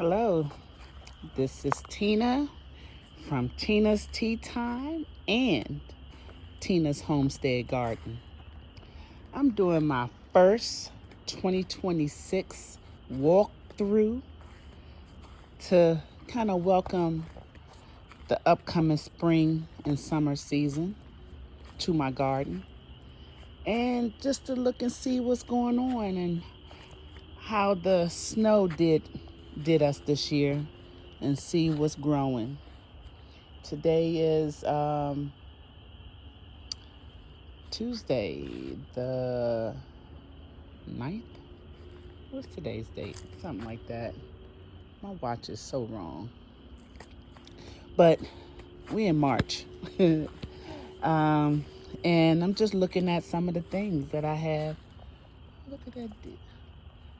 Hello, this is Tina from Tina's Tea Time and Tina's Homestead Garden. I'm doing my first 2026 walkthrough to kind of welcome the upcoming spring and summer season to my garden and just to look and see what's going on and how the snow did us this year and see what's growing. Today is Tuesday the 9th. What's today's date? Something like that. My watch is so wrong. But we in March. And I'm just looking at some of the things that I have. Look at that.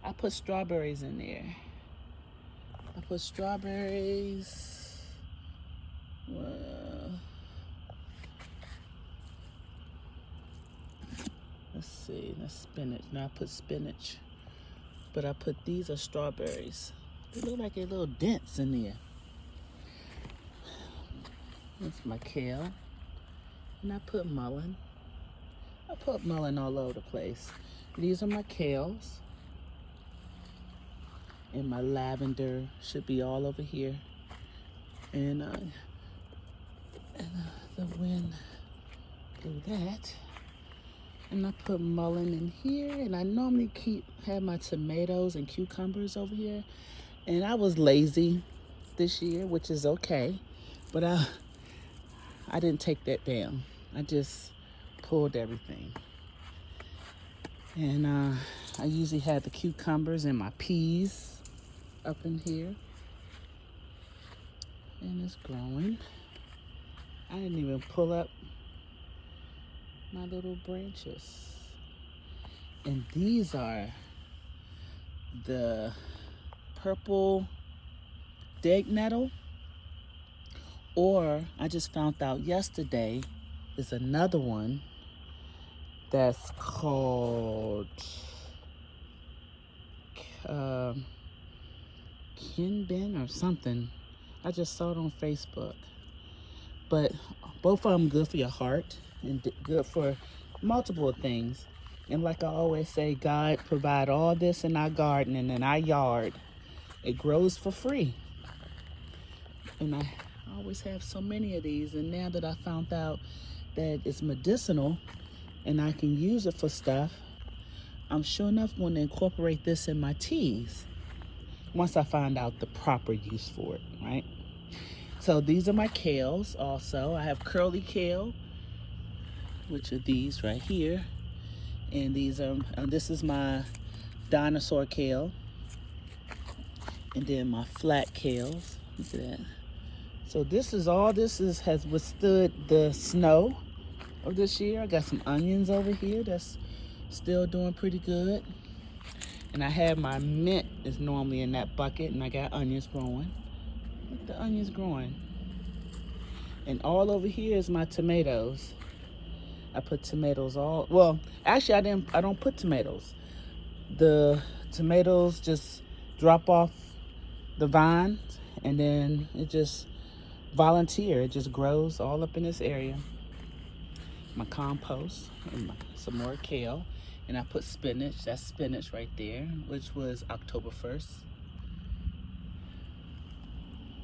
I put strawberries in there. Well, let's see, that's spinach. Now I put spinach, but these are strawberries. They look like a little dents in there. That's my kale, and I put mullein. I put mullein all over the place. These are my kales, and my lavender should be all over here. And the wind blew that. And I put mullein in here, and I normally have my tomatoes and cucumbers over here. And I was lazy this year, which is okay, but I didn't take that down. I just pulled everything. And I usually have the cucumbers and my peas up in here. And it's growing. I didn't even pull up my little branches. And these are the purple dag nettle, or I just found out yesterday is another one that's called Kinbin or something. I just saw it on Facebook. But both of them good for your heart and good for multiple things. And like I always say, God provide all this in our garden and in our yard. It grows for free. And I always have so many of these. And now that I found out that it's medicinal and I can use it for stuff, I'm sure enough going to incorporate this in my teas once I find out the proper use for it, right? So these are my kales also. I have curly kale, which are these right here. And this is my dinosaur kale. And then my flat kales. Look at that. So this has withstood the snow of this year. I got some onions over here that's still doing pretty good. And I have my mint is normally in that bucket, and I got onions growing. Look at the onions growing. And all over here is my tomatoes. I put tomatoes actually I don't put tomatoes. The tomatoes just drop off the vines, and then it just it just grows all up in this area. My compost and some more kale, and I put spinach. That's spinach right there, which was October 1st.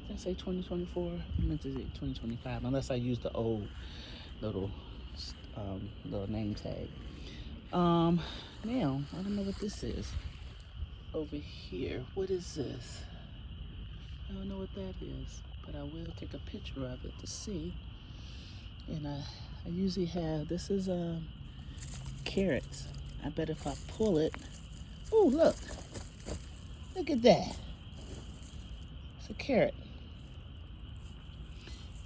Did I say 2024? I meant to say 2025, unless I use the old little name tag. Now I don't know what this is over here. What is this? I don't know what that is, but I will take a picture of it to see. And I usually have, this is carrots. I bet if I pull it, oh look at that. It's a carrot.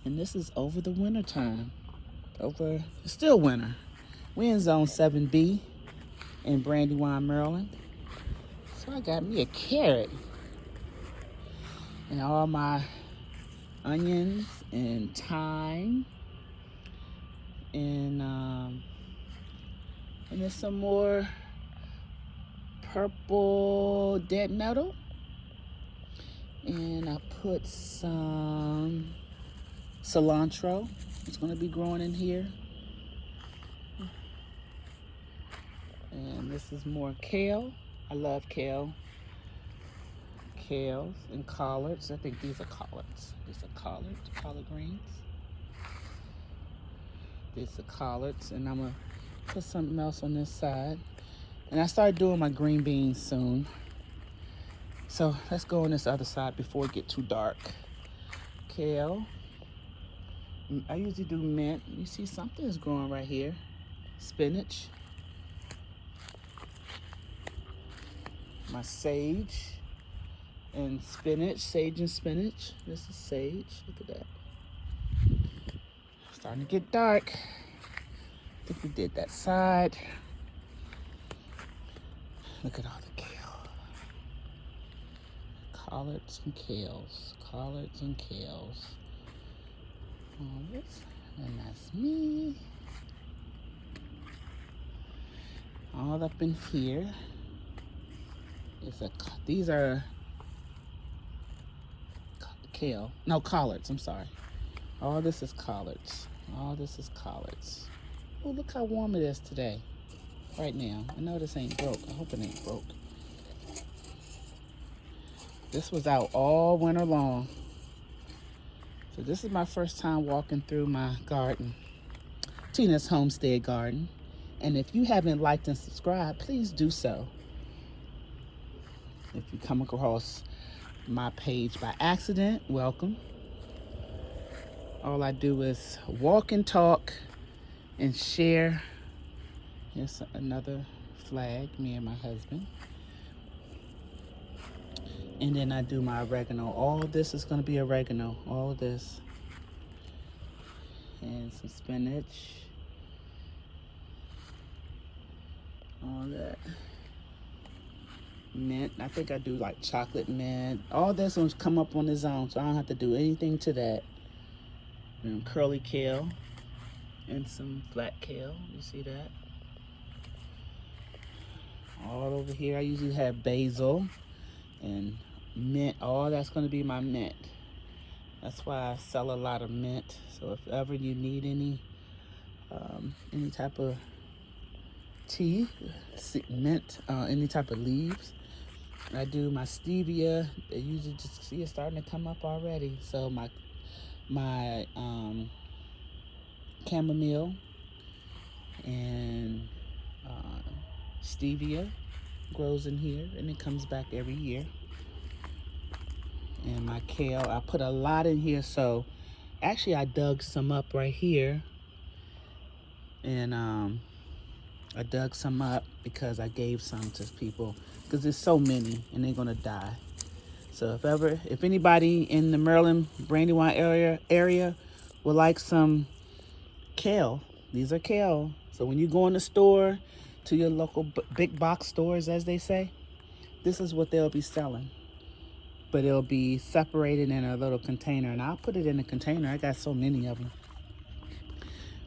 And this is over the winter time. It's still winter. We're in zone 7B in Brandywine, Maryland. So I got me a carrot. And all my onions and thyme. And there's some more purple dead nettle. And I put some cilantro. It's gonna be growing in here. And this is more kale. I love kale. Kales and collards. I think these are collards. These are collard greens. These are collards. And I'm gonna put something else on this side. And I start doing my green beans soon. So let's go on this other side before it get too dark. Kale. I usually do mint. You see something is growing right here. Spinach. My sage and spinach. Sage and spinach. This is sage. Look at that. Starting to get dark. I think we did that side. Look at all the kale. Collards and kales. Collards and kales. All this. And that's me. All up in here. These are kale. No, collards. I'm sorry. All this is collards. All this is collards. Oh, look how warm it is today. Right now. I know this ain't broke. I hope it ain't broke. This was out all winter long. So this is my first time walking through my garden. Tina's Homestead Garden. And if you haven't liked and subscribed, please do so. If you come across my page by accident, welcome. All I do is walk and talk and share. Here's another flag, me and my husband. And then I do my oregano. All this is gonna be oregano, all of this. And some spinach. All that. Mint, I think I do like chocolate mint. All this one's come up on its own, so I don't have to do anything to that. And curly kale and some flat kale, you see that? All over here, I usually have basil and mint. All that's gonna be my mint. That's why I sell a lot of mint. So if ever you need any type of tea, mint, any type of leaves, I do my stevia. I usually just see it starting to come up already. So my chamomile and stevia grows in here, and it comes back every year. And my kale, I put a lot in here. So actually I dug some up right here, and I dug some up because I gave some to people because there's so many and they're gonna die. So if anybody in the Maryland, Brandywine area would like some kale, these are kale. So when you go in the store, to your local big box stores, as they say, this is what they'll be selling. But it'll be separated in a little container, and I'll put it in a container. I got so many of them.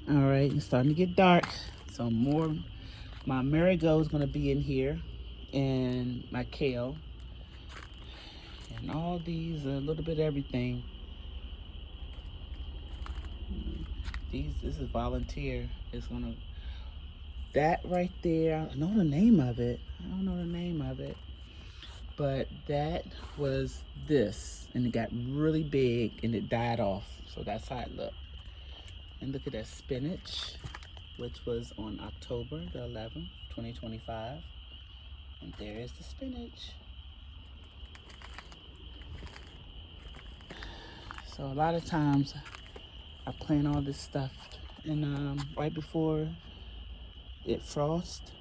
All right, it's starting to get dark. So my marigold is gonna be in here, and my kale, and all these, a little bit of everything. This is volunteer. It's gonna, that right there, I know the name of it. I don't know the name of it. But that was this, and it got really big and it died off. So that's how it looked. And look at that spinach, which was on October the 11th, 2025. And there is the spinach. So a lot of times I plant all this stuff and right before it frosts,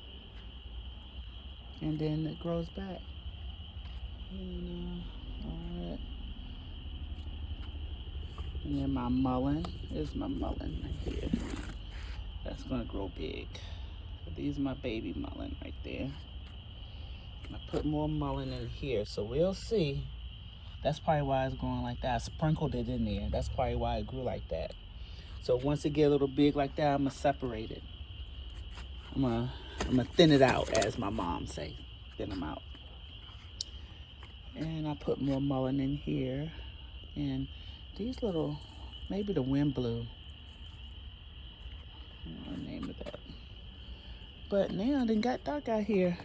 and then it grows back. And all that. And then my mullein, here's my mullein right here. That's gonna grow big. So these are my baby mullein right there. I put more mullein in here, so we'll see. That's probably why it's growing like that. I sprinkled it in there. That's probably why it grew like that. So once it get a little big like that, I'm gonna separate it. I'm gonna thin it out, as my mom say. Thin them out. And I put more mullein in here. And these little, maybe the wind blew. I don't know the name of that. But now it done got dark out here.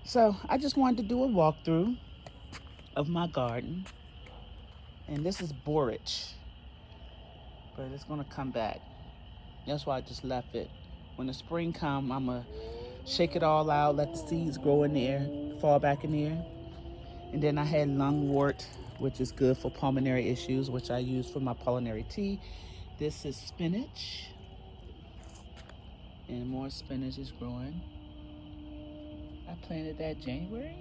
So I just wanted to do a walkthrough of my garden. And this is borage. But it's gonna come back. That's why I just left it. When the spring come, I'm gonna shake it all out, let the seeds grow in there, fall back in there. And then I had lungwort, which is good for pulmonary issues, which I use for my pulmonary tea. This is spinach. And more spinach is growing. I planted that January.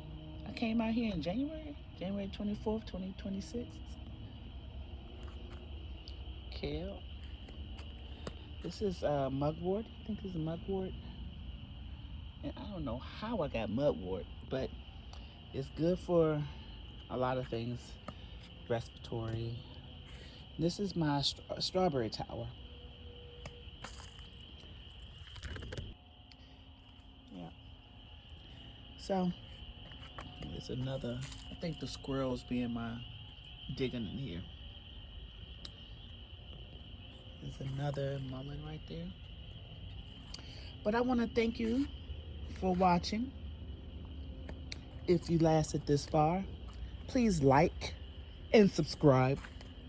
I came out here in January 24th, 2026. Kale. This is mugwort. I think this is mugwort. And I don't know how I got mugwort, but it's good for a lot of things. Respiratory. This is my strawberry tower. Yeah. So, there's another. I think the squirrels being my digging in here. There's another mullein right there. But I want to thank you for watching. If you lasted this far, please like and subscribe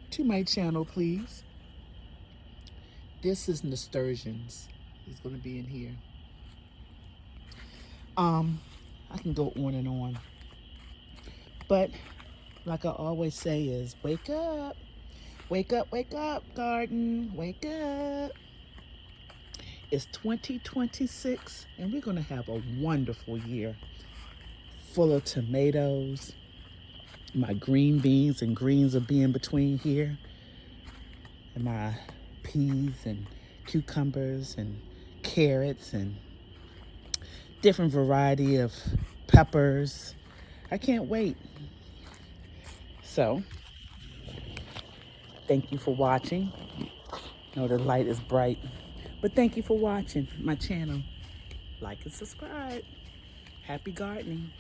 to my channel, please. This is nasturtiums. It's going to be in here. I can go on and on. But like I always say is, wake up. Wake up, wake up, garden. Wake up. It's 2026, and we're going to have a wonderful year full of tomatoes. My green beans and greens are being between here. And my peas and cucumbers and carrots and different variety of peppers. I can't wait. So, thank you for watching. I know the light is bright, but thank you for watching my channel. Like and subscribe. Happy gardening.